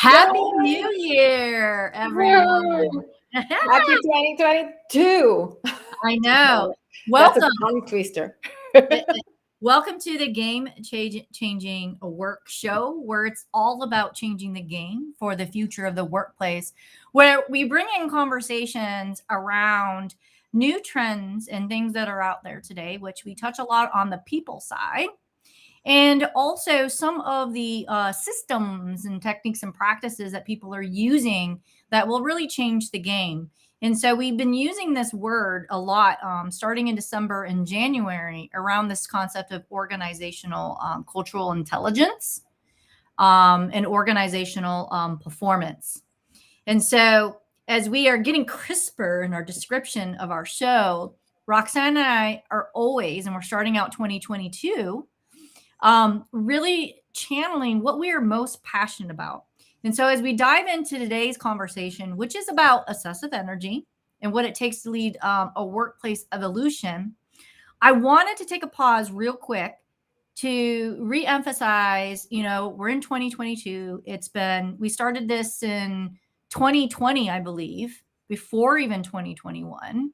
Happy New Year, everyone. Woo! Happy 2022. I know. That's a Welcome. tongue twister. Welcome to the Game Changing Work Show, where it's all about changing the game for the future of the workplace, where we bring in conversations around new trends and things that are out there today, which we touch a lot on the people side. And also some of the systems and techniques and practices that people are using that will really change the game. And so we've been using this word a lot starting in December and January around this concept of organizational cultural intelligence and organizational performance. And so as we are getting crisper in our description of our show, Roxana and I are always, and we're starting out 2022, really channeling what we are most passionate about. And so as we dive into today's conversation, which is about obsessive energy and what it takes to lead a workplace evolution, I wanted to take a pause real quick to reemphasize, we're in 2022. We started this in 2020, I believe, before even 2021,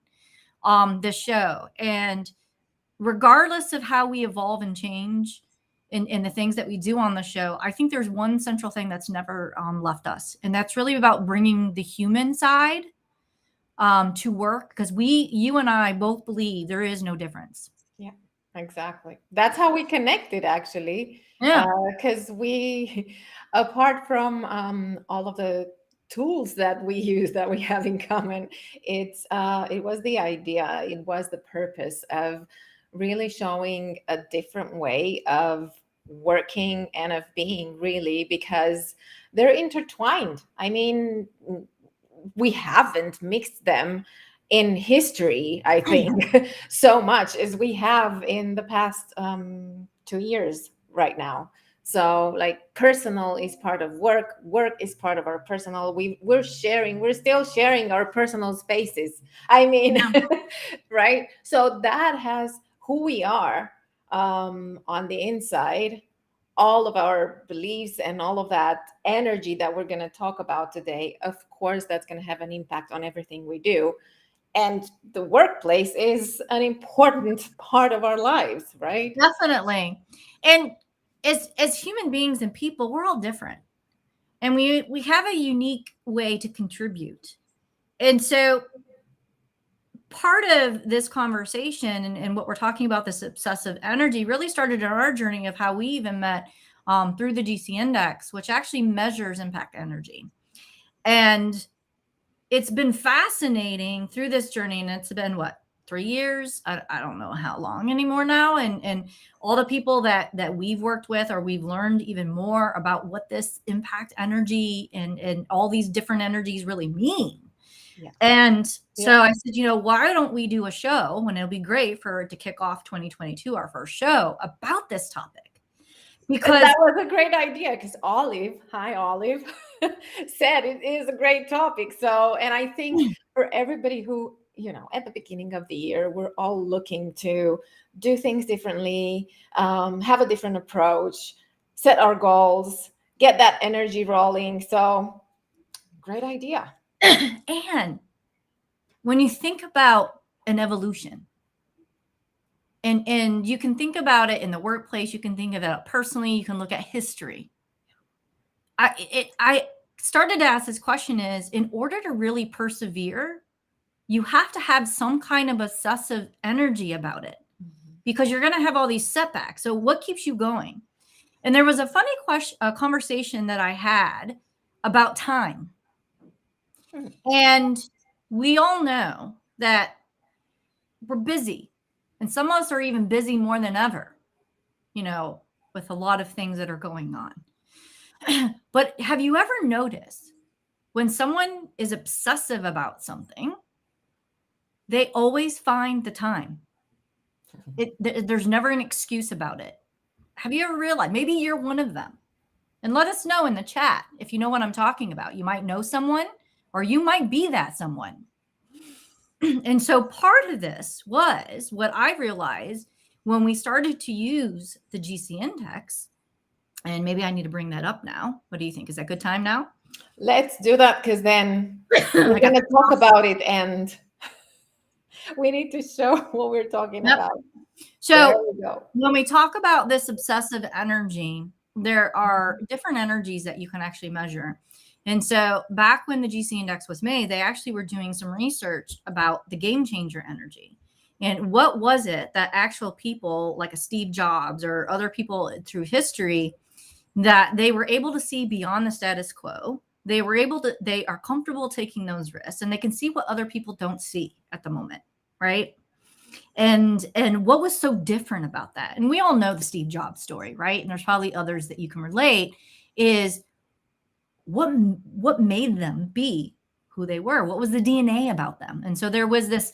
the show. And regardless of how we evolve and change, in the things that we do on the show, I think there's one central thing that's never left us. And that's really about bringing the human side to work, because you and I both believe there is no difference. Yeah, exactly. That's how we connected, actually. Yeah. Because we, apart from all of the tools that we use that we have in common, it was the idea, it was the purpose of really showing a different way of working and of being, really, because they're intertwined. I mean, we haven't mixed them in history, I think, so much as we have in the past 2 years right now. So like personal is part of work, work is part of our personal. We're still sharing our personal spaces. I mean, right? So that has who we are on the inside, all of our beliefs and all of that energy that we're going to talk about today. Of course, that's going to have an impact on everything we do. And the workplace is an important part of our lives, right? Definitely. And as human beings and people, we're all different. And we have a unique way to contribute. And so part of this conversation and what we're talking about, this obsessive energy, really started in our journey of how we even met through the GC index, which actually measures impact energy. And it's been fascinating through this journey. And it's been 3 years? I don't know how long anymore now. And all the people that we've worked with, or we've learned even more about what this impact energy and all these different energies really mean. Yeah. And so I said, why don't we do a show, and it'll be great for it to kick off 2022, our first show, about this topic. Because that was a great idea, because Olive said it is a great topic. So, and I think for everybody who, at the beginning of the year, we're all looking to do things differently, have a different approach, set our goals, get that energy rolling. So great idea. And when you think about an evolution, and you can think about it in the workplace, you can think of it personally, you can look at history. I started to ask this question is, in order to really persevere, you have to have some kind of obsessive energy about it, because you're going to have all these setbacks. So what keeps you going? And there was a funny conversation that I had about time. And we all know that we're busy, and some of us are even busy more than ever, with a lot of things that are going on. But have you ever noticed when someone is obsessive about something, they always find the time? There's never an excuse about it. Have you ever realized? Maybe you're one of them. And let us know in the chat if you know what I'm talking about. You might know someone, or you might be that someone. And so part of this was what I realized when we started to use the GC index. And maybe I need to bring that up now. What do you think? Is that good time now? Let's do that, because then I we're got going the to talk sauce. about it and we need to show what we're talking Yep. about. There So we go. when we talk about this obsessive energy, there are different energies that you can actually measure. And so back when the GC index was made, they actually were doing some research about the game changer energy. And what was it that actual people like a Steve Jobs or other people through history that they were able to see beyond the status quo? They are comfortable taking those risks and they can see what other people don't see at the moment, right? And what was so different about that, and we all know the Steve Jobs story, right? And there's probably others that you can relate, is what made them be who they were, what was the DNA about them. And so there was this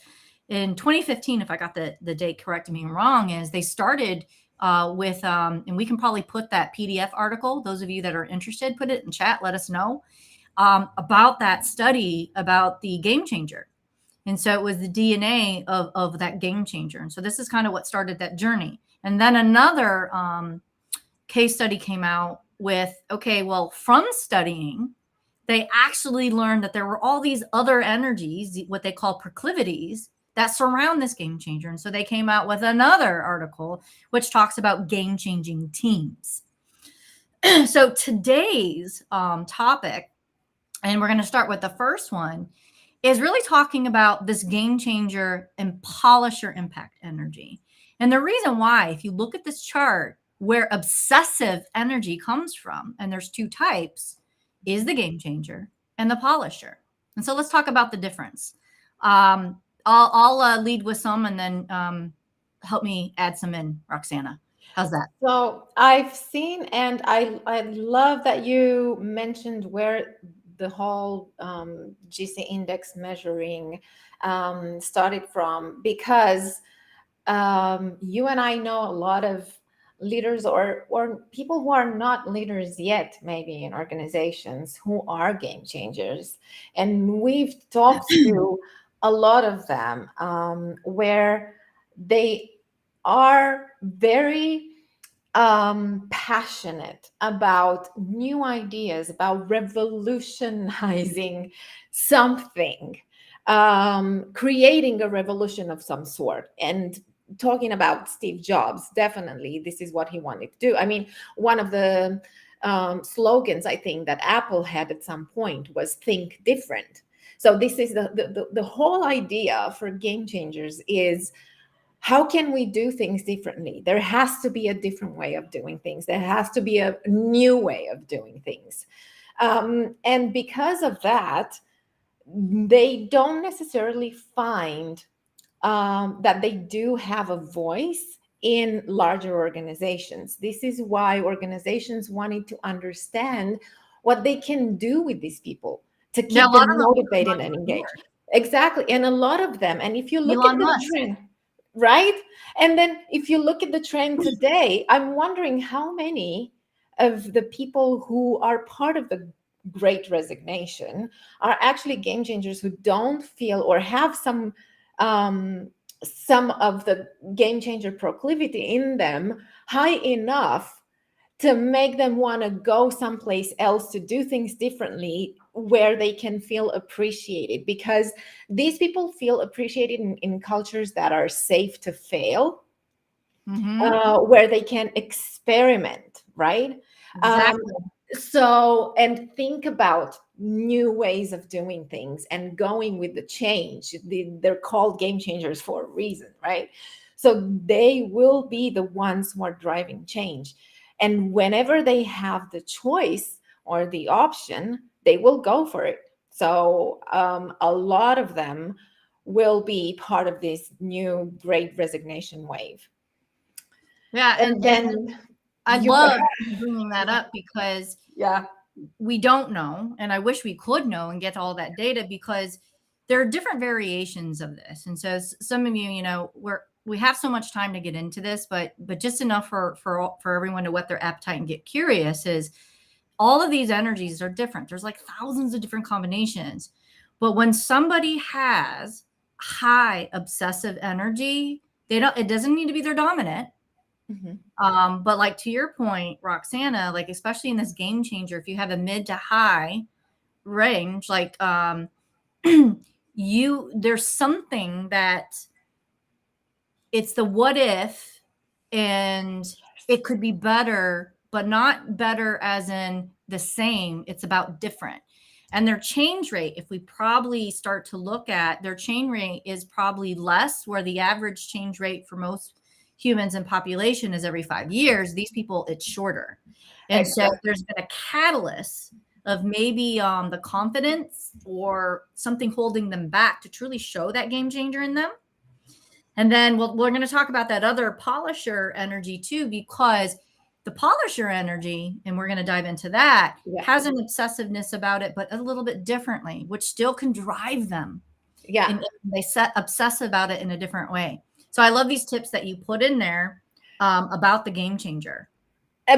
in 2015, if I got the date correct, me wrong, is they started with and we can probably put that PDF article, those of you that are interested, put it in chat, let us know about that study about the game changer. And so it was the DNA of that game changer. And so this is kind of what started that journey. And then another case study came out with, okay, well, from studying, they actually learned that there were all these other energies, what they call proclivities, that surround this game changer. And so they came out with another article which talks about game changing teams. So today's topic, and we're going to start with the first one, is really talking about this game changer and polisher impact energy. And the reason why, if you look at this chart, where obsessive energy comes from, and there's two types, is the game changer and the polisher. And so let's talk about the difference. I'll lead with some and then help me add some in, Roxana. How's that? So I've seen, and I love that you mentioned where the whole GC index measuring started from, because you and I know a lot of leaders, or people who are not leaders yet, maybe in organizations, who are game changers, and we've talked to a lot of them where they are very passionate about new ideas, about revolutionizing something, creating a revolution of some sort. And talking about Steve Jobs, definitely this is what he wanted to do. I mean, one of the slogans I think that Apple had at some point was "Think Different." So this is the whole idea for game changers is, how can we do things differently? There has to be a different way of doing things. There has to be a new way of doing things. And because of that, they don't necessarily find that they do have a voice in larger organizations. This is why organizations wanted to understand what they can do with these people to Yeah, a keep lot them of them motivated and engaged. Exactly. And a lot of them, and if you look at Elon the Musk. trend, right? And then if you look at the trend today, I'm wondering how many of the people who are part of the great resignation are actually game changers who don't feel or have some of the game changer proclivity in them high enough to make them want to go someplace else to do things differently, where they can feel appreciated, because these people feel appreciated in cultures that are safe to fail, Mm-hmm. where they can experiment, right? um, Exactly. so, and think about new ways of doing things and going with the change. They're called game changers for a reason, right? So they will be the ones who are driving change. And whenever they have the choice or the option, they will go for it. So a lot of them will be part of this new great resignation wave. Yeah, And and then I you go, love you bringing that up because yeah. we don't know, and I wish we could know and get all that data, because there are different variations of this. And so some of you, we have so much time to get into this, but just enough for everyone to whet their appetite and get curious, is all of these energies are different. There's like thousands of different combinations. But when somebody has high obsessive energy, it doesn't need to be their dominant. Mhm. But like to your point, Roxana, like especially in this game changer, if you have a mid to high range, like there's something that it's the what if, and it could be better, but not better as in the same. It's about different. And their change rate, if we probably start to look at their change rate, is probably less, where the average change rate for most humans in population is every 5 years. These people, it's shorter. And so Exactly. there's been a catalyst of maybe the confidence or something holding them back to truly show that game changer in them. And then we're going to talk about that other polisher energy too, because the polisher energy, and we're going to dive into that, Yeah. has an obsessiveness about it, but a little bit differently, which still can drive them. Yeah. And they obsess about it in a different way. So I love these tips that you put in there about the game changer.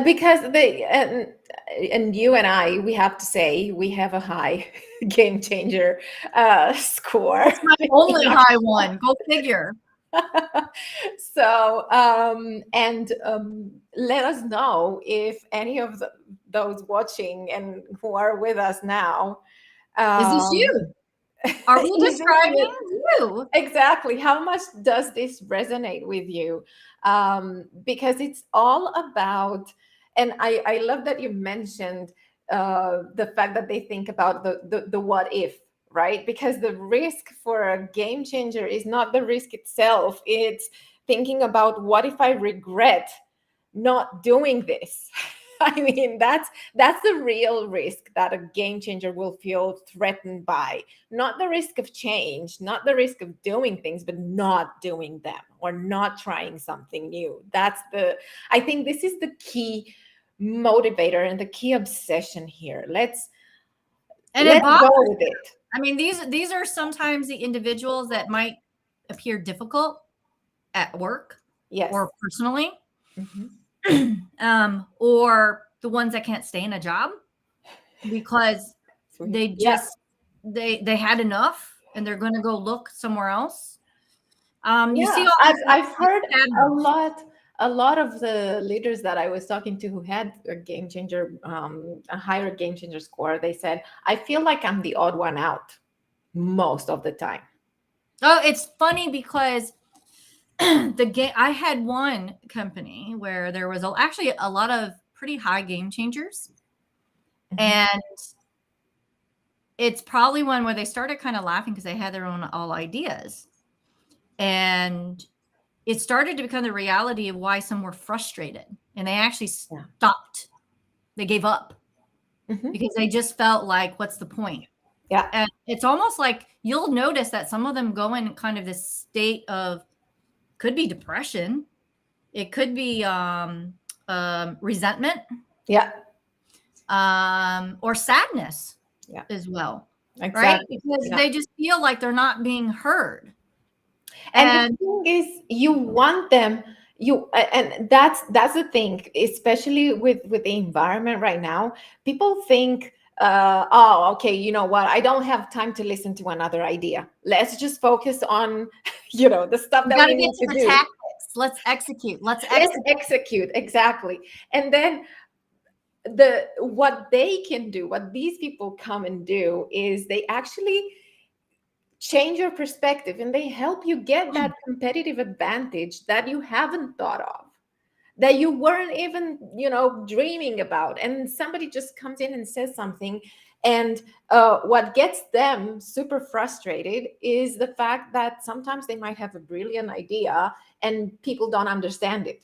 Because and you and I, we have to say we have a high game changer score. That's my only high one. Go figure. So and let us know if any of those watching and who are with us now, Is this you? Are we describing you? Exactly. How much does this resonate with you? Because it's all about, and I love that you mentioned the fact that they think about the what if, right? Because the risk for a game changer is not the risk itself. It's thinking about, what if I regret not doing this? I mean, that's the real risk that a game changer will feel threatened by. Not the risk of change, not the risk of doing things, but not doing them or not trying something new. I think this is the key motivator and the key obsession here. Let's go with it. I mean, these are sometimes the individuals that might appear difficult at work, yes, or personally, mm-hmm. Or the ones that can't stay in a job because they just they had enough and they're going to go look somewhere else. You see, I've heard a lot of the leaders that I was talking to who had a game changer, a higher game changer score. They said, I feel like I'm the odd one out most of the time. Oh, it's funny because I had one company where there was actually a lot of pretty high game changers. Mm-hmm. And it's probably one where they started kind of laughing because they had their own all ideas. And it started to become the reality of why some were frustrated and they actually stopped. They gave up because they just felt like, what's the point? Yeah. And it's almost like you'll notice that some of them go in kind of this state of, could be depression. It could be resentment. Yeah. Or sadness as well. Exactly. Right? Because they just feel like they're not being heard. And the thing is, you want them, and that's the thing, especially with the environment right now. People think, oh, okay, you know what? I don't have time to listen to another idea. Let's just focus on, the stuff that we need to do. Tactics. Let's execute. Let's execute. Exactly. And then what they can do, what these people come and do, is they actually change your perspective and they help you get that competitive advantage that you haven't thought of, that you weren't even dreaming about. And somebody just comes in and says something, and what gets them super frustrated is the fact that sometimes they might have a brilliant idea and people don't understand it.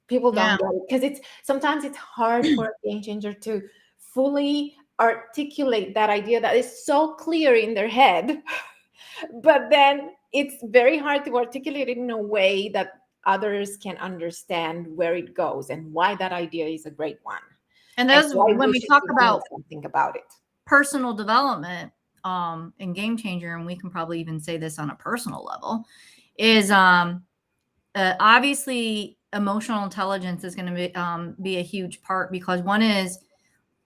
People don't get it because sometimes it's hard for a game changer to fully articulate that idea that is so clear in their head. But then it's very hard to articulate it in a way that others can understand where it goes and why that idea is a great one. And that's when we talk about something about it. Personal development and game changer, and we can probably even say this on a personal level, is obviously emotional intelligence is going to be a huge part, because one is,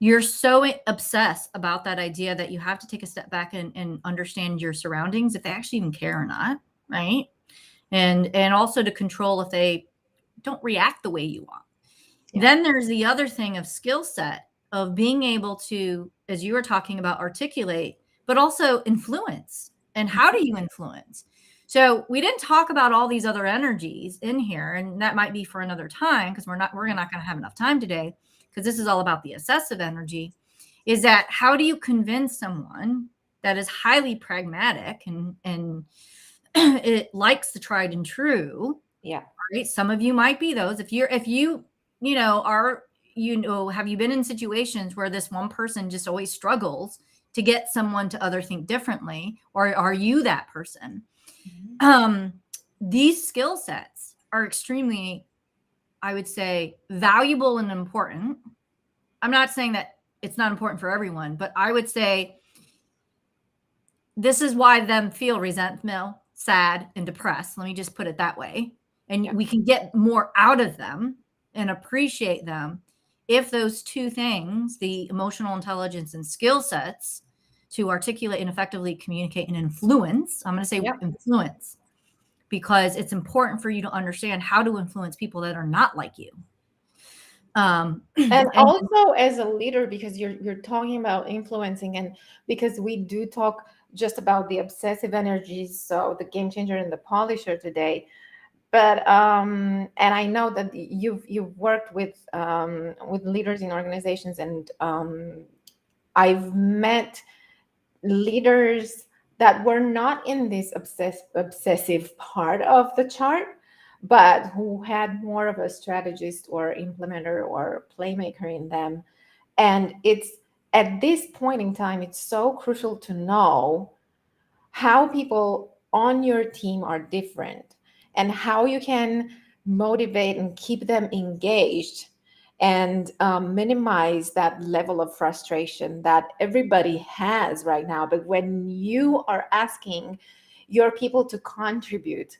you're so obsessed about that idea that you have to take a step back and understand your surroundings, if they actually even care or not, right? And also to control if they don't react the way you want. Then there's the other thing of skill set of being able to, as you were talking about, articulate, but also influence. And how do you influence? So we didn't talk about all these other energies in here, and that might be for another time, because we're not going to have enough time today, because this is all about the obsessive energy. Is that how do you convince someone that is highly pragmatic and it likes the tried and true? Yeah. Right. Some of you might be those. If you are, have you been in situations where this one person just always struggles to get someone to other think differently, or are you that person? These skill sets are extremely, I would say, valuable and important. I'm not saying that it's not important for everyone, but I would say this is why them feel resentful, sad, and depressed. Let me just put it that way. And we can get more out of them and appreciate them if those two things, the emotional intelligence and skill sets to articulate and effectively communicate and influence, I'm going to say influence, because it's important for you to understand how to influence people that are not like you. And also as a leader, because you're talking about influencing, and because we do talk just about the obsessive energies, so the game changer and the polisher today. But and I know that you've worked with leaders in organizations, and I've met leaders that were not in this obsessive part of the chart, but who had more of a strategist or implementer or playmaker in them. And it's at this point in time, it's so crucial to know how people on your team are different and how you can motivate and keep them engaged and minimize that level of frustration that everybody has right now. But when you are asking your people to contribute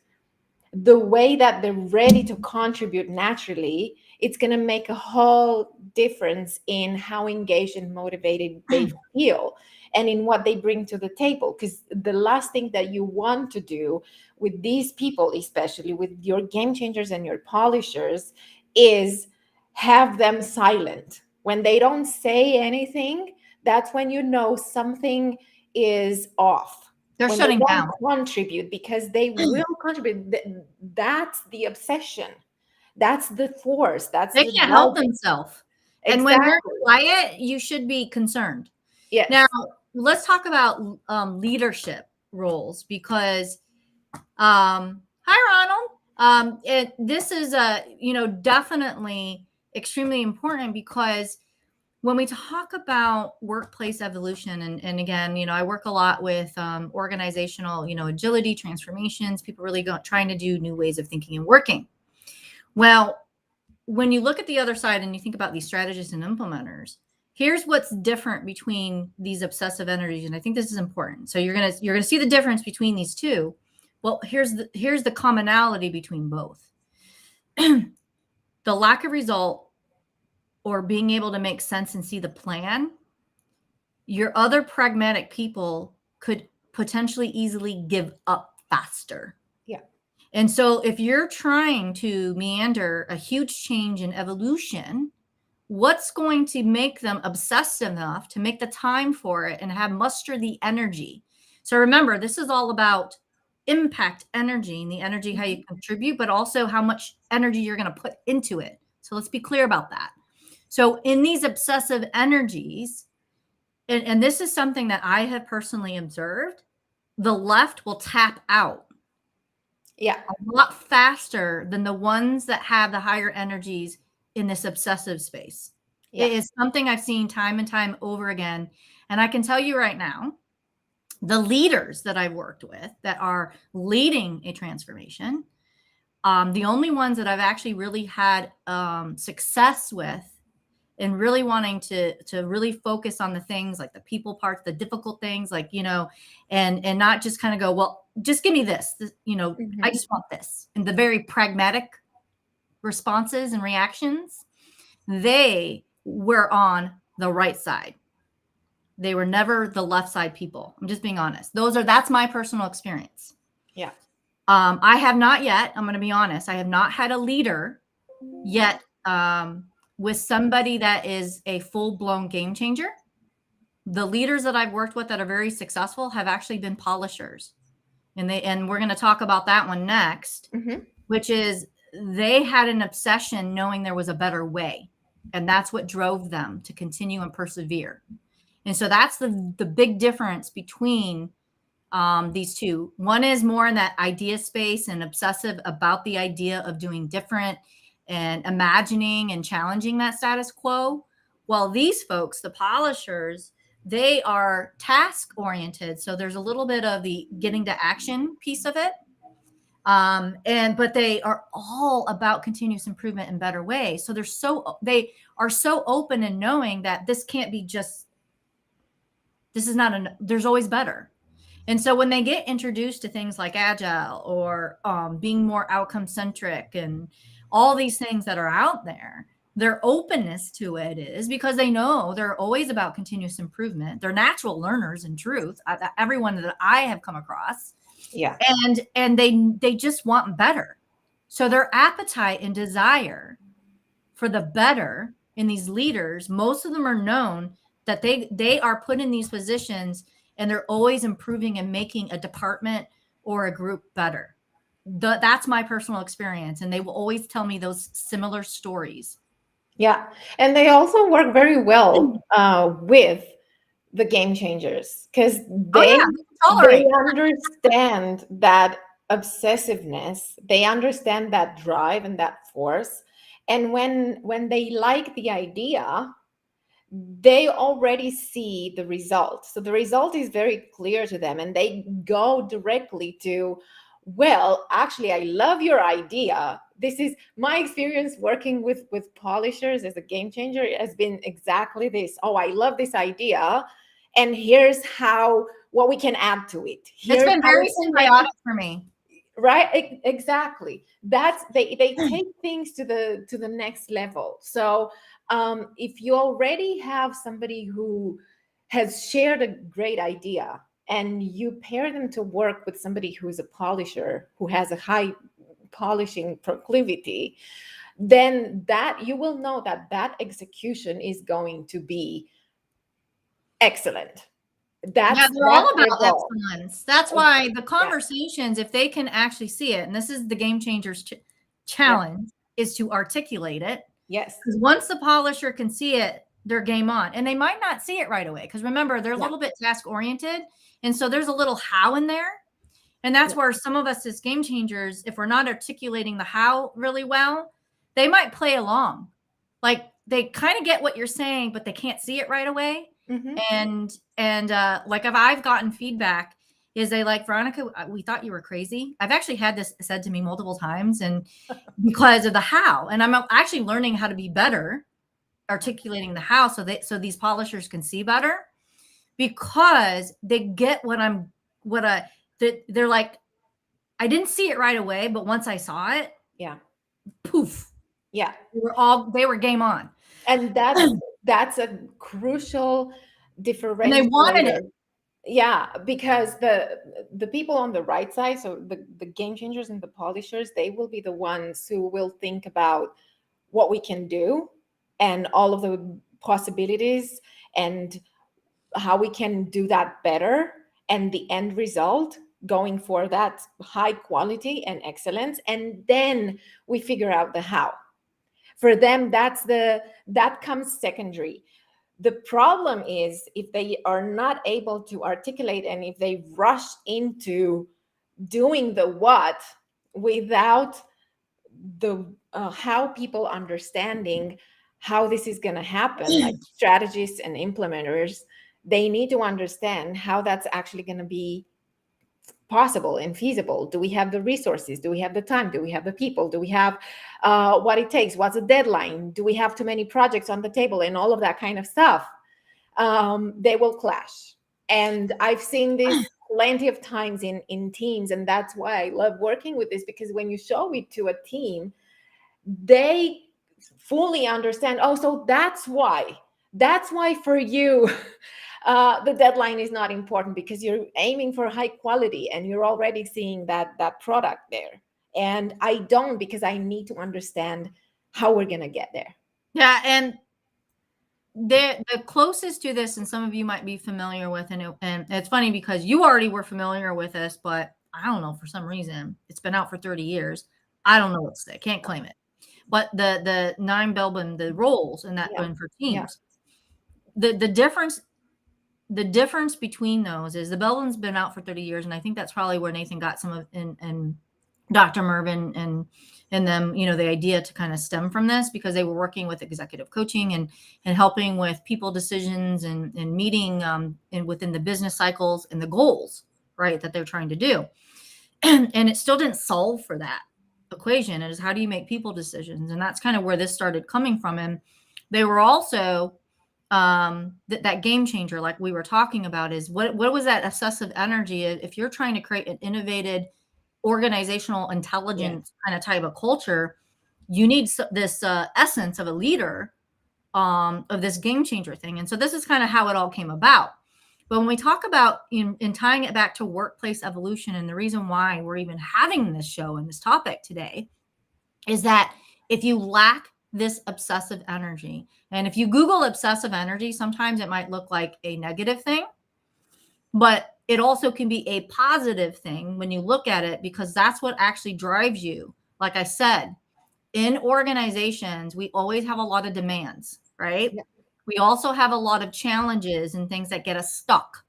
the way that they're ready to contribute naturally, it's going to make a whole difference in how engaged and motivated they feel and in what they bring to the table. Because the last thing that you want to do with these people, especially with your game changers and your polishers, is have them silent. When they don't say anything, that's when you know something is off. They're When shutting they down. don't contribute, because they will contribute. That's the obsession. That's the force. That's They the can't help drive. themselves. And when they're Exactly. quiet, you should be concerned. Yes. Now, let's talk about leadership roles, because hi Ronald. This is definitely extremely important, because when we talk about workplace evolution, and again, I work a lot with organizational, agility, transformations, people really trying to do new ways of thinking and working. Well, when you look at the other side and you think about these strategists and implementers, here's what's different between these obsessive energies, and I think this is important. So you're gonna see the difference between these two. Well, here's the commonality between both. The lack of result, or being able to make sense and see the plan. Your other pragmatic people could potentially easily give up faster. Yeah. And so if you're trying to meander a huge change in evolution, what's going to make them obsessed enough to make the time for it and have muster the energy? So remember, this is all about impact energy, and the energy, how you contribute, but also how much energy you're going to put into it. So let's be clear about that. So in these obsessive energies, and this is something that I have personally observed, the left will tap out a lot faster than the ones that have the higher energies in this obsessive space. It is something I've seen time and time over again. And I can tell you right now, the leaders that I've worked with that are leading a transformation, the only ones that I've actually really had success with, and really wanting to really focus on the things like the people parts, the difficult things, like, and not just kind of go, well, just give me this, I just want this. And the very pragmatic responses and reactions, they were on the right side. They were never the left side people. I'm just being honest. That's my personal experience. Yeah. I have not yet, I'm going to be honest, I have not had a leader yet with somebody that is a full-blown game changer. The leaders that I've worked with that are very successful have actually been polishers. And we're going to talk about that one next, which is they had an obsession knowing there was a better way. And that's what drove them to continue and persevere. And so that's the big difference between these two. One is more in that idea space and obsessive about the idea of doing different and imagining and challenging that status quo. While these folks, the polishers, they are task oriented. So there's a little bit of the getting to action piece of it. But they are all about continuous improvement in better ways. So they are so open and knowing that this can't be just, this is not there's always better. And so when they get introduced to things like agile or being more outcome centric and all these things that are out there, their openness to it is because they know they're always about continuous improvement. They're natural learners in truth. Everyone that I have come across. Yeah. And they just want better. So their appetite and desire for the better in these leaders, most of them are known that they are put in these positions and they're always improving and making a department or a group better. That's my personal experience. And they will always tell me those similar stories. Yeah. And they also work very well with the game changers because they understand that obsessiveness, they understand that drive and that force. And when they like the idea, they already see the result. So the result is very clear to them and they go directly to, well, actually, I love your idea. This is my experience working with polishers as a game changer. It has been exactly this. Oh, I love this idea. And here's what we can add to it. It's been very symbiotic for me. Right? Exactly. They take things to the next level. So if you already have somebody who has shared a great idea and you pair them to work with somebody who's a polisher, who has a high polishing proclivity, then that you will know that execution is going to be excellent. They're all about excellence. That's why the conversations, if they can actually see it, and this is the game changers challenge, is to articulate it. Yes. Because once the polisher can see it, they're game on. And they might not see it right away. Because remember, they're a little bit task oriented. And so there's a little how in there. And that's where some of us as game changers, if we're not articulating the how really well, they might play along. Like they kind of get what you're saying, but they can't see it right away. And like if I've gotten feedback is they like, Veronica, we thought you were crazy. I've actually had this said to me multiple times and because of the how, and I'm actually learning how to be better articulating the how so these polishers can see better because they get they're like, I didn't see it right away, but once I saw it, poof. Yeah. They were game on. And that's a crucial differentiator. And they wanted it. Yeah, because the people on the right side, so the game changers and the polishers, they will be the ones who will think about what we can do and all of the possibilities and how we can do that better and the end result going for that high quality and excellence. And then we figure out the how. For them, that comes secondary. The problem is if they are not able to articulate and if they rush into doing the what without the how people understanding how this is going to happen, like strategists and implementers, they need to understand how that's actually going to be possible and feasible. Do we have the resources? Do we have the time? Do we have the people? Do we have what it takes? What's the deadline? Do we have too many projects on the table and all of that kind of stuff? They will clash. And I've seen this plenty of times in teams. And that's why I love working with this, because when you show it to a team, they fully understand, oh, so that's why for you, the deadline is not important because you're aiming for high quality and you're already seeing that product there. And I don't, because I need to understand how we're going to get there. Yeah, and the closest to this, and some of you might be familiar with, and it's funny because you already were familiar with this, but I don't know, for some reason, it's been out for 30 years. I don't know what's that. Can't claim it. But the 9 Belbin, the roles in that Yeah. and for Yeah. teams, the difference between those is the Belbin's been out for 30 years, and I think that's probably where Nathan got some of and Dr. Mervin and them, the idea to kind of stem from this, because they were working with executive coaching and helping with people decisions and meeting within the business cycles and the goals, right, that they're trying to do. And it still didn't solve for that equation. It is, how do you make people decisions? And that's kind of where this started coming from. And they were also that game changer, like we were talking about, is what was that obsessive energy? If you're trying to create an innovative organizational Yeah. intelligence kind of type of culture, you need this essence of a leader, of this game changer thing. And so this is kind of how it all came about. But when we talk about in tying it back to workplace evolution, and the reason why we're even having this show and this topic today, is that if you lack this obsessive energy, and if you Google obsessive energy, sometimes it might look like a negative thing, but it also can be a positive thing when you look at it, because that's what actually drives you. Like I said, in organizations, we always have a lot of demands, right? Yeah. We also have a lot of challenges and things that get us stuck.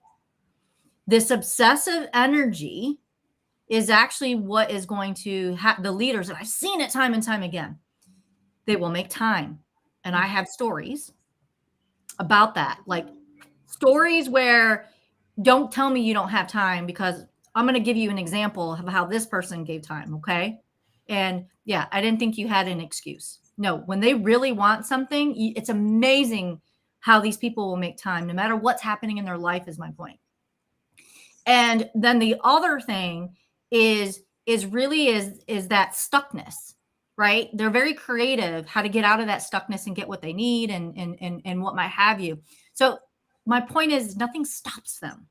This obsessive energy is actually what is going to have the leaders, and I've seen it time and time again. They will make time. And I have stories about that, like stories where, don't tell me you don't have time, because I'm going to give you an example of how this person gave time. Okay. And yeah, I didn't think you had an excuse. No, when they really want something, it's amazing how these people will make time no matter what's happening in their life, is my point. And then the other thing is really is that stuckness, right? They're very creative how to get out of that stuckness and get what they need and what might have you. So my point is, nothing stops them.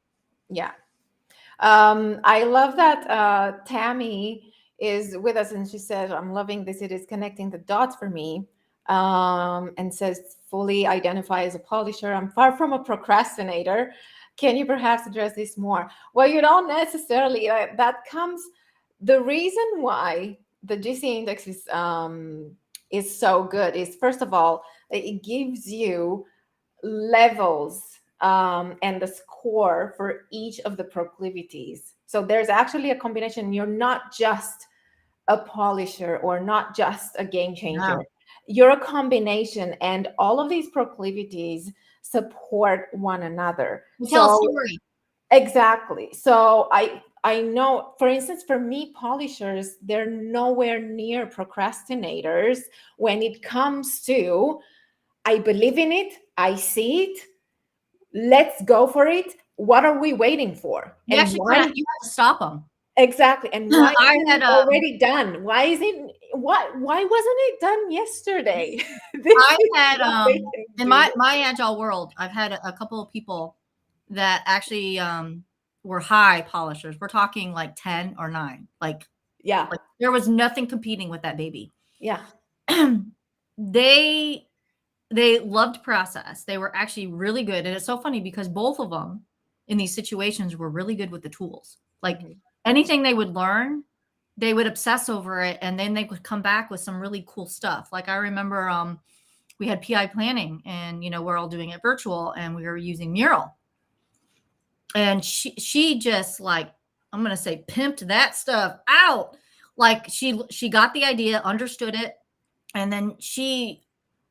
Yeah. I love that Tammy is with us, and she said, I'm loving this. It is connecting the dots for me. And says, fully identify as a polisher. I'm far from a procrastinator. Can you perhaps address this more? Well, you don't necessarily. That comes, the reason why the GC index is so good is, first of all, it gives you levels and the score for each of the proclivities. So there's actually a combination. You're not just a polisher or not just a game changer. Yeah. You're a combination, and all of these proclivities support one another. We tell a So story. exactly. So I know, for instance, for me, polishers, they're nowhere near procrastinators when it comes to, I believe in it, I see it, let's go for it. What are we waiting for? You And actually why? you have to stop them. Exactly. And why I isn't had it already done? Why is it, why wasn't it done yesterday? This I is had what they can in do. my agile world, I've had a couple of people that actually were high polishers. We're talking like 10 or 9. Yeah. Like there was nothing competing with that baby. Yeah. they loved process. They were actually really good. And it's so funny because both of them in these situations were really good with the tools. Like Mhm. anything they would learn, they would obsess over it, and then they would come back with some really cool stuff. Like I remember we had PI planning, and we're all doing it virtual, and we were using Mural. And she just, like, I'm gonna say, pimped that stuff out. Like she got the idea, understood it, and then she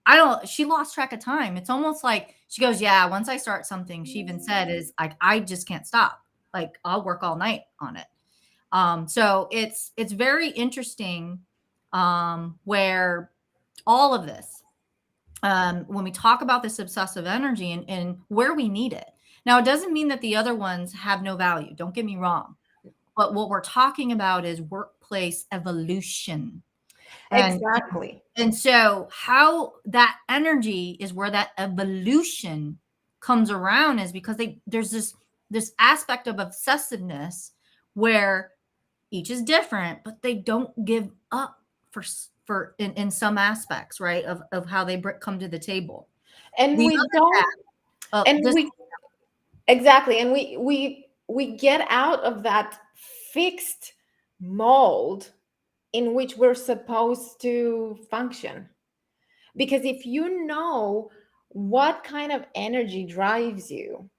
lost track of time. It's almost like she goes, yeah, once I start something, she even said, is like, I just can't stop. Like I'll work all night on it. So it's very interesting, where all of this, when we talk about this obsessive energy and where we need it. Now, it doesn't mean that the other ones have no value. Don't get me wrong. But what we're talking about is workplace evolution. And Exactly. and so how that energy is where that evolution comes around is because there's this aspect of obsessiveness where each is different, but they don't give up for in some aspects, right, of how they come to the table. And The we other don't, half of and this, we exactly, and we get out of that fixed mold in which we're supposed to function. Because if you know what kind of energy drives you,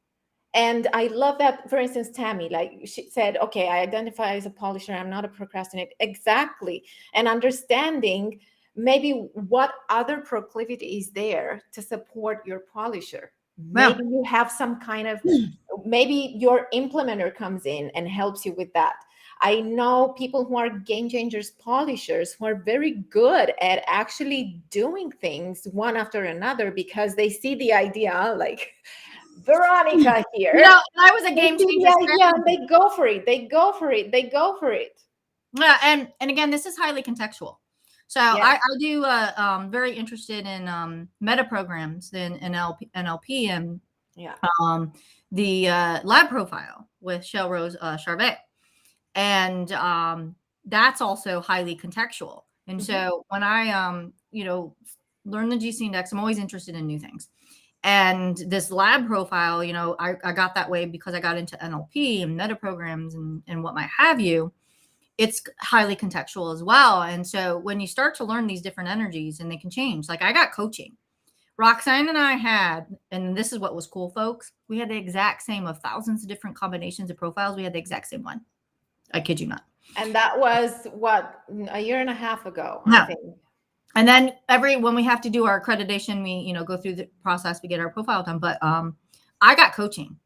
and I love that, for instance, Tammy, like she said, okay, I identify as a polisher, I'm not a procrastinator. Exactly. And understanding maybe what other proclivity is there to support your polisher. well, Maybe you have some kind of, maybe your implementer comes in and helps you with that. I know people who are game changers, polishers, who are very good at actually doing things one after another because they see the idea, like Veronica here. I was a They game see changer the idea and strategy. they go for it. They go for it. They go for it. Yeah, and again, this is highly contextual. So Yes. I do very interested in meta programs in NLP and Yeah. the lab profile with Shell Rose Charvet. And that's also highly contextual. And so when I learn the GC index, I'm always interested in new things. And this lab profile, I got that way because I got into NLP and meta programs and what might have you. It's highly contextual as well. And so when you start to learn these different energies and they can change, like I got coaching. Roxanne and I had, and this is what was cool, folks. We had the exact same of thousands of different combinations of profiles. We had the exact same one. I kid you not. And that was what, a year and a half ago, I No. think. And then when we have to do our accreditation, we, go through the process, we get our profile done. But I got coaching.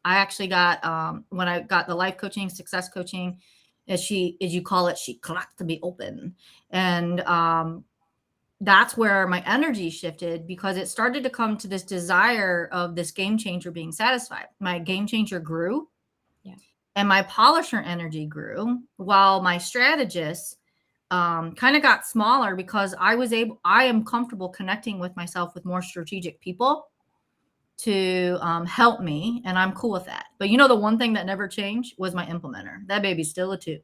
I actually got, when I got the life coaching, success coaching, as you call it, she cracked to be open. And that's where my energy shifted because it started to come to this desire of this game changer being satisfied. My game changer grew. Yeah. And my polisher energy grew while my strategist kind of got smaller because I am comfortable connecting with myself with more strategic people to help me. And I'm cool with that. But the one thing that never changed was my implementer. That baby's still a 2.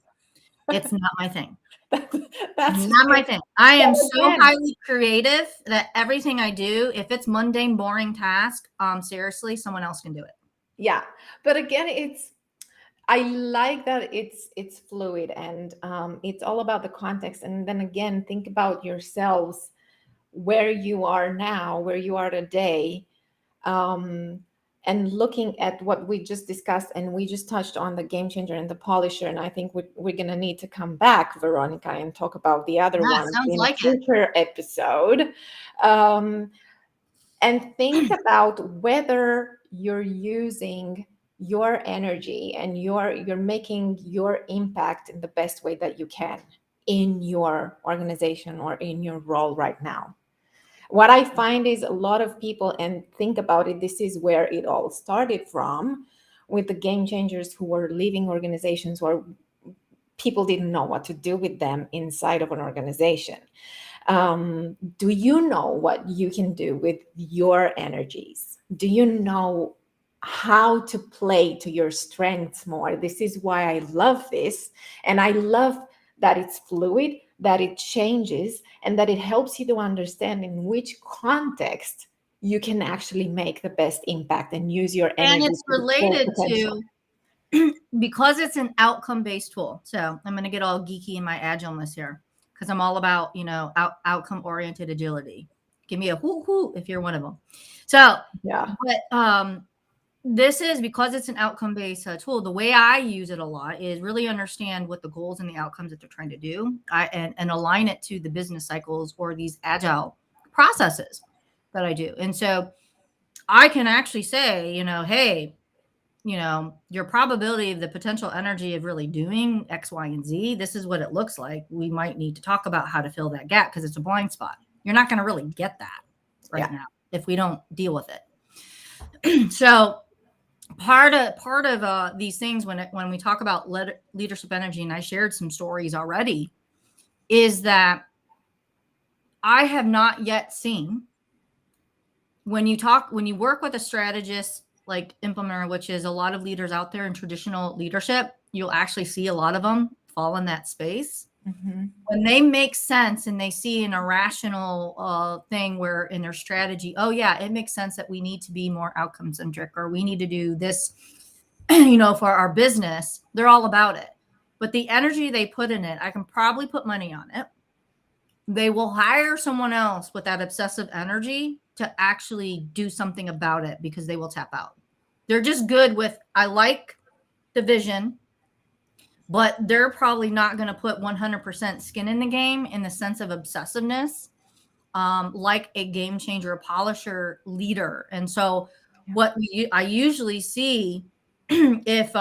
It's not my thing. That's Not my thing. I am But so again, highly creative that everything I do, if it's mundane, boring task, seriously, someone else can do it. yeah. But again, I like that it's fluid and it's all about the context. And then again, think about yourselves, where you are now, where you are today, and looking at what we just discussed. And we just touched on the game changer and the polisher. And I think we're going to need to come back, Veronica, and talk about the other Yeah, ones sounds in a like it. future episode. And think about whether you're using your energy and you're making your impact in the best way that you can in your organization or in your role right now. What I find is a lot of people, and think about it, this is where it all started from, with the game changers who were leaving organizations where people didn't know what to do with them inside of an organization. Do you know what you can do with your energies? Do you know how to play to your strengths more? This is why I love this. And I love that it's fluid, that it changes, and that it helps you to understand in which context you can actually make the best impact and use your And energy it's to the full related potential. to, because it's an outcome-based tool. So I'm going to get all geeky in my agileness here because I'm all about, outcome-oriented agility. Give me a whoo if you're one of them. So, Yeah. but this is because it's an outcome-based tool. The way I use it a lot is really understand what the goals and the outcomes that they're trying to do, and align it to the business cycles or these agile processes that I do. And so I can actually say, hey, your probability of the potential energy of really doing X, Y, and Z, this is what it looks like. We might need to talk about how to fill that gap because it's a blind spot. You're not going to really get that right now if we don't deal with it. So part of these things when we talk about leadership energy, and I shared some stories already, is that I have not yet seen when you work with a strategist like implementer, which is a lot of leaders out there in traditional leadership, you'll actually see a lot of them fall in that space. When they make sense and they see an irrational thing where in their strategy, oh yeah, it makes sense that we need to be more outcome centric, or we need to do this, for our business, they're all about it. But the energy they put in it, I can probably put money on it. They will hire someone else with that obsessive energy to actually do something about it because they will tap out. They're just good with, I like the vision, but they're probably not going to put 100% skin in the game in the sense of obsessiveness, like a game changer, a polisher leader. And so what I usually see if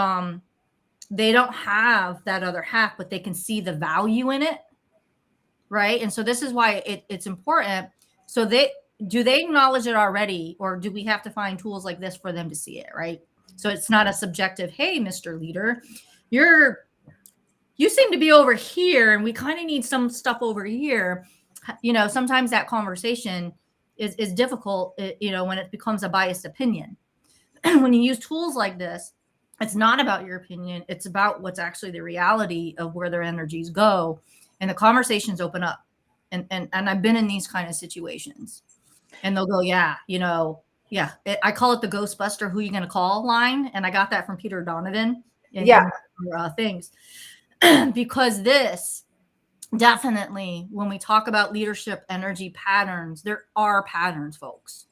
they don't have that other half, but they can see the value in it, right? And so this is why it's important. So do they acknowledge it already, or do we have to find tools like this for them to see it, right? So it's not a subjective, hey, Mr. Leader, you seem to be over here and we kind of need some stuff over here. Sometimes that conversation is difficult, when it becomes a biased opinion. When you use tools like this, it's not about your opinion. It's about what's actually the reality of where their energies go. And the conversations open up. And I've been in these kind of situations. And they'll go, yeah, I call it the Ghostbuster, who you going to call line. And I got that from Peter Donovan in things. Because this definitely, when we talk about leadership energy patterns, there are patterns, folks.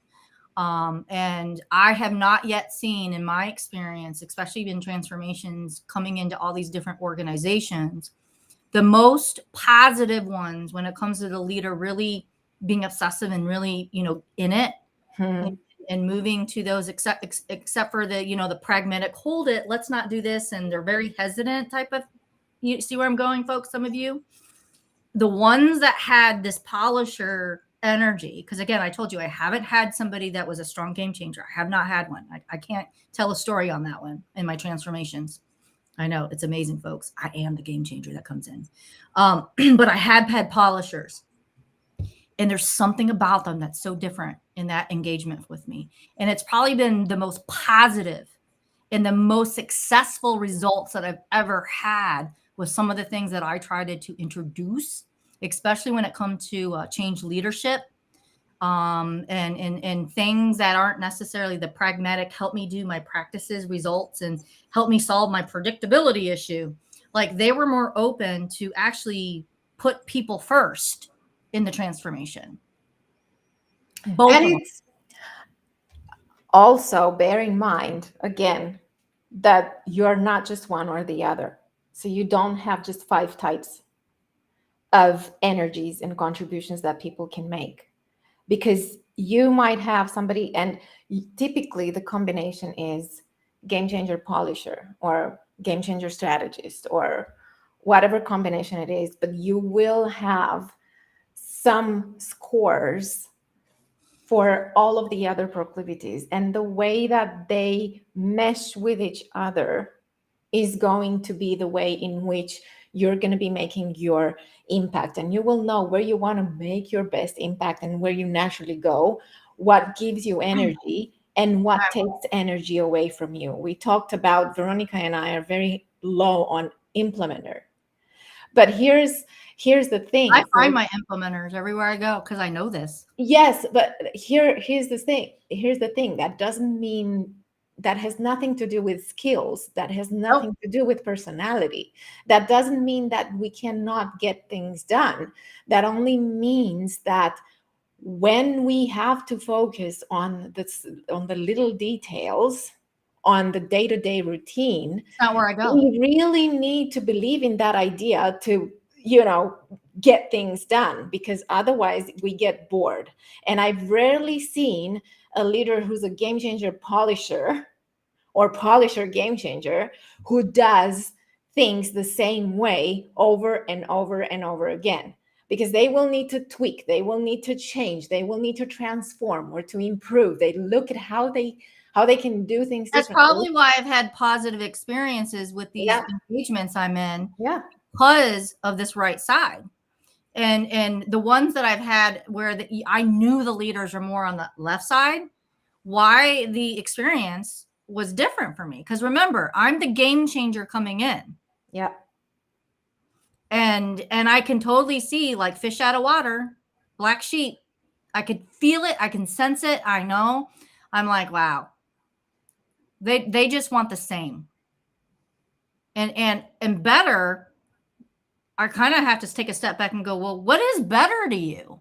And I have not yet seen, in my experience, especially in transformations coming into all these different organizations, the most positive ones when it comes to the leader really being obsessive and really, in it and moving to those, except for the, the pragmatic, hold it, let's not do this. And they're very hesitant type of, you see where I'm going, folks? Some of you, the ones that had this polisher energy, because again, I told you, I haven't had somebody that was a strong game changer. I have not had one. I can't tell a story on that one in my transformations. I know it's amazing, folks. I am the game changer that comes in. But I have had polishers, and there's something about them that's so different in that engagement with me. And it's probably been the most positive and the most successful results that I've ever had with some of the things that I tried to introduce, especially when it comes to change leadership, and things that aren't necessarily the pragmatic, help me do my practices results and help me solve my predictability issue. Like, they were more open to actually put people first in the transformation. Both And of them. it's also bear in mind, again, that you're not just one or the other. So you don't have just 5 types of energies and contributions that people can make, because you might have somebody, and typically the combination is game changer polisher or game changer strategist or whatever combination it is, but you will have some scores for all of the other proclivities, and the way that they mesh with each other is going to be the way in which you're going to be making your impact. And you will know where you want to make your best impact and where you naturally go, what gives you energy and what takes energy away from you. We talked about, Veronica and I are very low on implementer. But here's the thing. I find my implementers everywhere I go because I know this. Yes, but here's the thing. Here's the thing. That doesn't mean, that has nothing to do with skills. That has nothing to do with personality. That doesn't mean that we cannot get things done. That only means that when we have to focus on the little details, on the day-to-day routine, That's not where I go. we really need to believe in that idea to, get things done, because otherwise we get bored. And I've rarely seen a leader who's a game changer polisher or polisher game changer who does things the same way over and over and over again, because they will need to tweak, they will need to change, they will need to transform or to improve. They look at how they can do things That's differently. probably why I've had positive experiences with these engagements I'm in, because of this right side. And the ones that I've had where I knew the leaders are more on the left side, why the experience was different for me. Because remember, I'm the game changer coming in. Yeah. And I can totally see, like, fish out of water, black sheep. I could feel it. I can sense it. I know. I'm like, wow. They just want the same. And better, I kind of have to take a step back and go, well, what is better to you?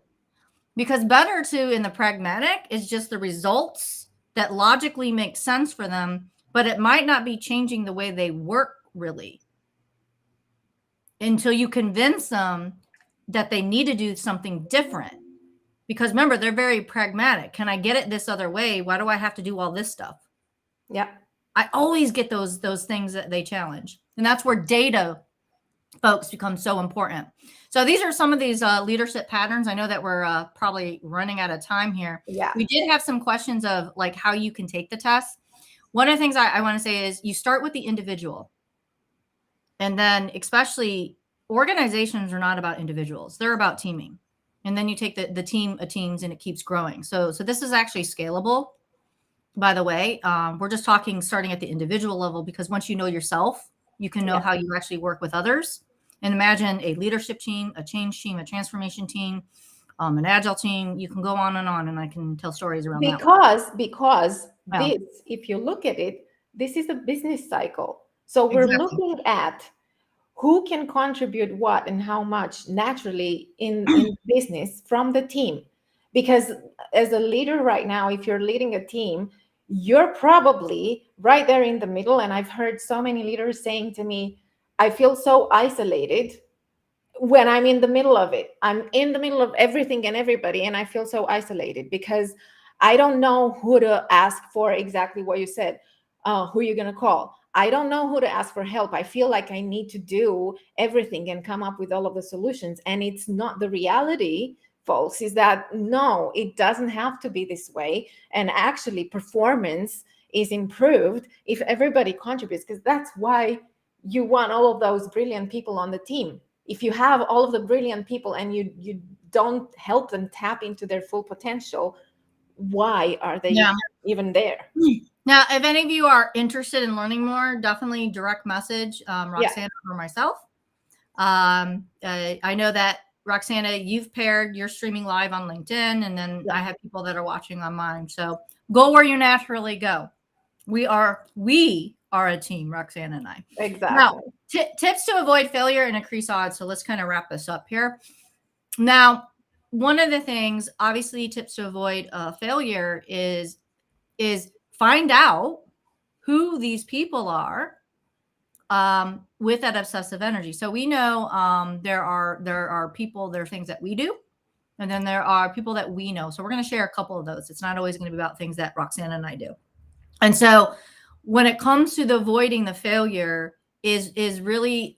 Because better to in the pragmatic is just the results that logically make sense for them, but it might not be changing the way they work really until you convince them that they need to do something different. Because remember, they're very pragmatic. Can I get it this other way? Why do I have to do all this stuff? Yeah. I always get those things that they challenge. And that's where data folks become so important. So these are some of these leadership patterns. I know that we're probably running out of time here. Yeah. We did have some questions of like how you can take the test. One of the things I want to say is you start with the individual. And then especially organizations are not about individuals. They're about teaming. And then you take the team of teams and it keeps growing. So this is actually scalable. By the way, we're just talking starting at the individual level, because once you know yourself, you can know how you actually work with others. And imagine a leadership team, a change team, a transformation team, an agile team. You can go on, and I can tell stories around that. Because this, if you look at it, this is a business cycle. So we're looking at who can contribute what and how much naturally in business from the team. Because as a leader right now, if you're leading a team, you're probably right there in the middle. And I've heard so many leaders saying to me, I feel so isolated when I'm in the middle of it. I'm in the middle of everything and everybody, and I feel so isolated because I don't know who to ask for exactly what you said, who you're going to call. I don't know who to ask for help. I feel like I need to do everything and come up with all of the solutions. And it's not the reality, folks, is that no, it doesn't have to be this way. And actually, performance is improved if everybody contributes, because that's why you want all of those brilliant people on the team. If you have all of the brilliant people and you don't help them tap into their full potential, why are they even there? Now, if any of you are interested in learning more, definitely direct message Roxana or myself. I know that, Roxana, you've paired, you're streaming live on LinkedIn, and then I have people that are watching on mine. So go where you naturally go. We are a team, Roxana and I. Exactly. Now, tips to avoid failure and increase odds. So let's kind of wrap this up here. Now, one of the things, obviously, tips to avoid failure is find out who these people are with that obsessive energy. So we know there are people, there are things that we do, and then there are people that we know. So we're going to share a couple of those. It's not always going to be about things that Roxana and I do. And so when it comes to the avoiding the failure is really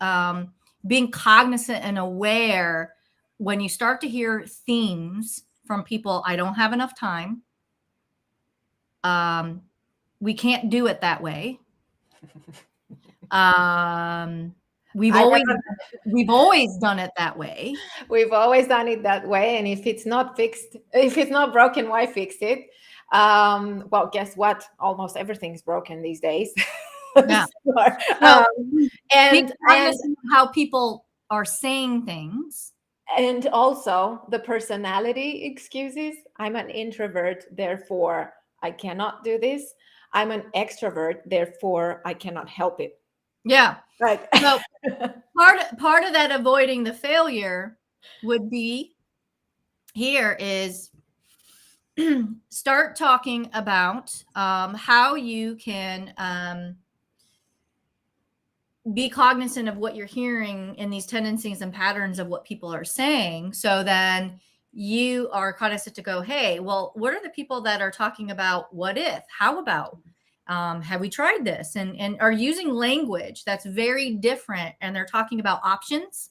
being cognizant and aware when you start to hear themes from people. I don't have enough time. We can't do it that way. We've always done it that way. We've always done it that way. And if it's not fixed, if it's not broken, why fix it? Well, guess what? Almost everything's broken these days. Yeah. And how people are saying things. And also the personality excuses. I'm an introvert, therefore I cannot do this. I'm an extrovert, therefore I cannot help it. Yeah. Right. So part of that avoiding the failure would be here is start talking about how you can be cognizant of what you're hearing in these tendencies and patterns of what people are saying. So then you are cognizant to go, hey, well, what are the people that are talking about what if, how about, have we tried this, and are using language that's very different, and they're talking about options.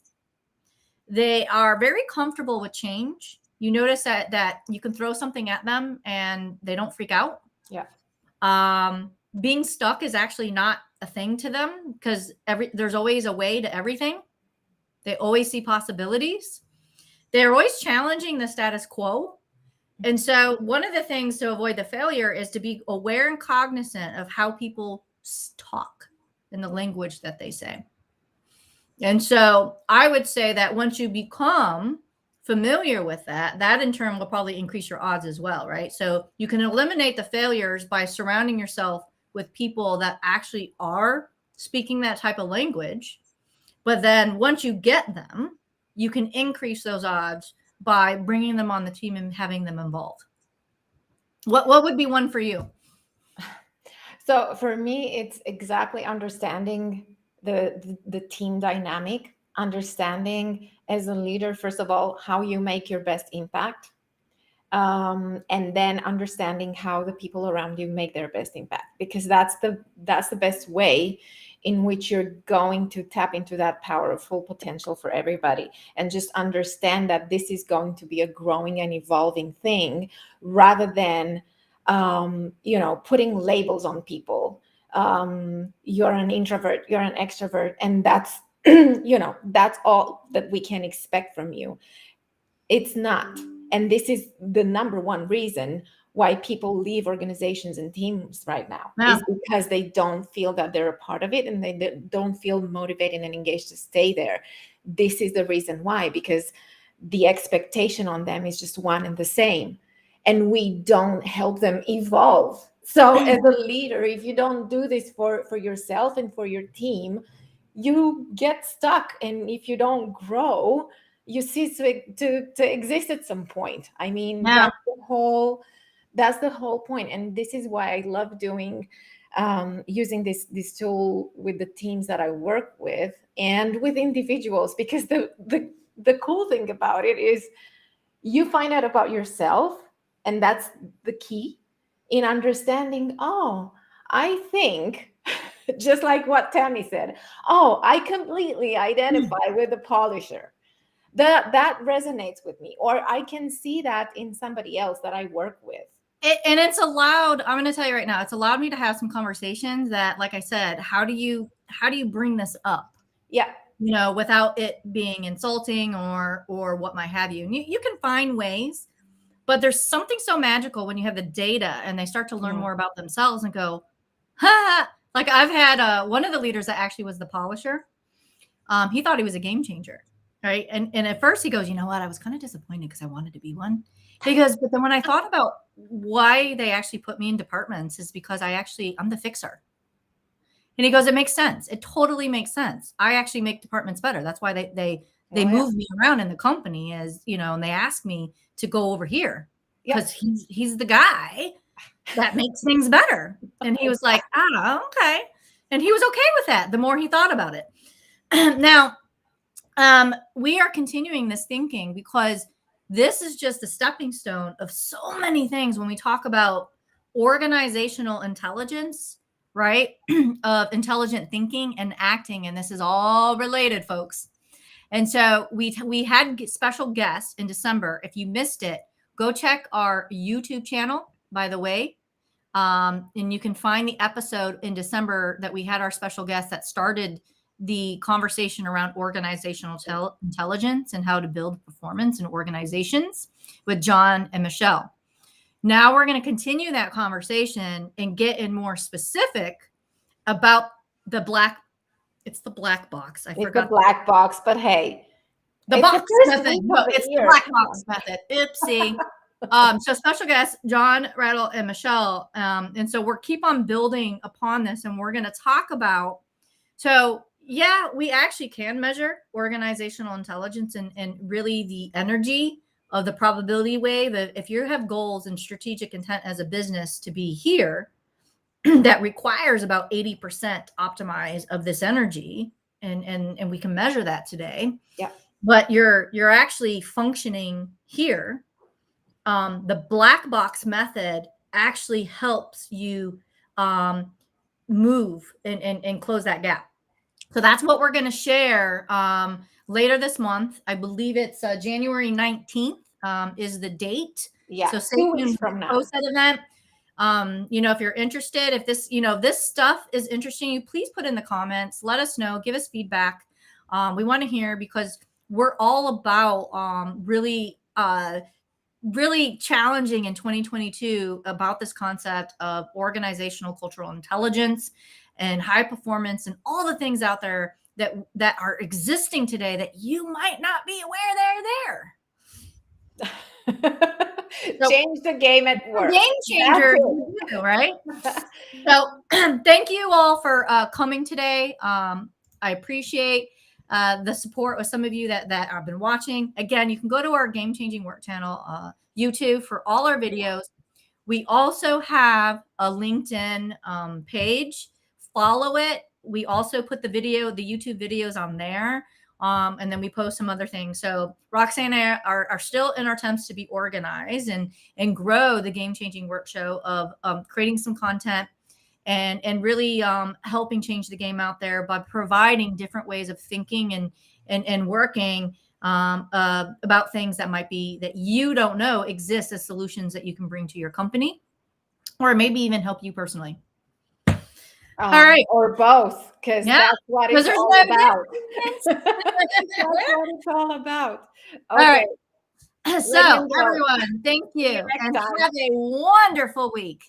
They are very comfortable with change. You notice that you can throw something at them and they don't freak out. Yeah. Being stuck is actually not a thing to them, because there's always a way to everything. They always see possibilities. They're always challenging the status quo. And so one of the things to avoid the failure is to be aware and cognizant of how people talk and the language that they say. And so I would say that once you become familiar with that, that in turn will probably increase your odds as well, right? So you can eliminate the failures by surrounding yourself with people that actually are speaking that type of language. But then once you get them, you can increase those odds by bringing them on the team and having them involved. What would be one for you? So for me, it's exactly understanding the team dynamic, understanding as a leader, first of all, how you make your best impact, and then understanding how the people around you make their best impact, because that's the best way in which you're going to tap into that power of full potential for everybody. And just understand that this is going to be a growing and evolving thing, rather than putting labels on people. You're an introvert, you're an extrovert, and that's that's all that we can expect from you. It's not. And this is the number one reason why people leave organizations and teams right now, Yeah. is because they don't feel that they're a part of it, and they don't feel motivated and engaged to stay there. This is the reason why, because the expectation on them is just one and the same, and we don't help them evolve. So as a leader, if you don't do this for yourself and for your team, you get stuck. And if you don't grow, you cease to exist at some point. I mean, Yeah. that's the whole point. And this is why I love doing using this tool with the teams that I work with and with individuals, because the cool thing about it is you find out about yourself, and that's the key in understanding. Oh, I think just like what Tammy said, oh, I completely identify with the polisher. That resonates with me, or I can see that in somebody else that I work with. And it's allowed, I'm going to tell you right now, it's allowed me to have some conversations that, like I said, how do you bring this up? Yeah. Without it being insulting or what might have you. And you can find ways, but there's something so magical when you have the data and they start to learn more about themselves and go, ha! Like I've had one of the leaders that actually was the polisher. He thought he was a game changer, right? And at first he goes, you know what? I was kind of disappointed because I wanted to be one. But then when I thought about why they actually put me in departments is because I'm the fixer. And he goes, it makes sense. It totally makes sense. I actually make departments better. That's why they move me around in the company, and they ask me to go over here because he's the guy that makes things better. And he was like, okay. And he was okay with that the more he thought about it. Now, we are continuing this thinking because this is just a stepping stone of so many things when we talk about organizational intelligence, right? Of intelligent thinking and acting. And this is all related, folks. And so we had special guests in December. If you missed it, go check our YouTube channel, by the way. And you can find the episode in December that we had our special guest that started the conversation around organizational intelligence and how to build performance in organizations with John and Michelle. Now we're going to continue that conversation and get in more specific about it's the black box. It's the black box, but hey, the box method. No, it's the black box method. Oopsie. So special guests, John, Rattle, and Michelle. And so we're keep on building upon this, and we're going to talk about, so yeah, we actually can measure organizational intelligence and really the energy of the probability wave. If you have goals and strategic intent as a business to be here, that requires about 80% optimize of this energy. And we can measure that today. Yeah. But you're actually functioning here. The black box method actually helps you move and close that gap. So that's what we're going to share later this month. I believe it's January 19th is the date. Yeah. So stay tuned from now. Post that event. If you're interested, if this stuff is interesting you, please put in the comments, let us know, give us feedback. We want to hear, because we're all about really challenging in 2022 about this concept of organizational cultural intelligence and high performance and all the things out there that are existing today that you might not be aware they're there. So, change the game at work. Game changer, right? So thank you all for coming today. I appreciate the support of some of you that have been watching. Again, you can go to our Game Changing Work channel, YouTube, for all our videos. We also have a LinkedIn page. Follow it. We also put the YouTube videos on there. And then we post some other things. So Roxanne and I are still in our attempts to be organized and grow the Game Changing Work Show of creating some content and really helping change the game out there by providing different ways of thinking and working about things that you don't know exist as solutions that you can bring to your company, or maybe even help you personally. All right. Or both, because that's what it's all about. That's what it's all about. Okay. All right. So everyone, thank you. And have a wonderful week.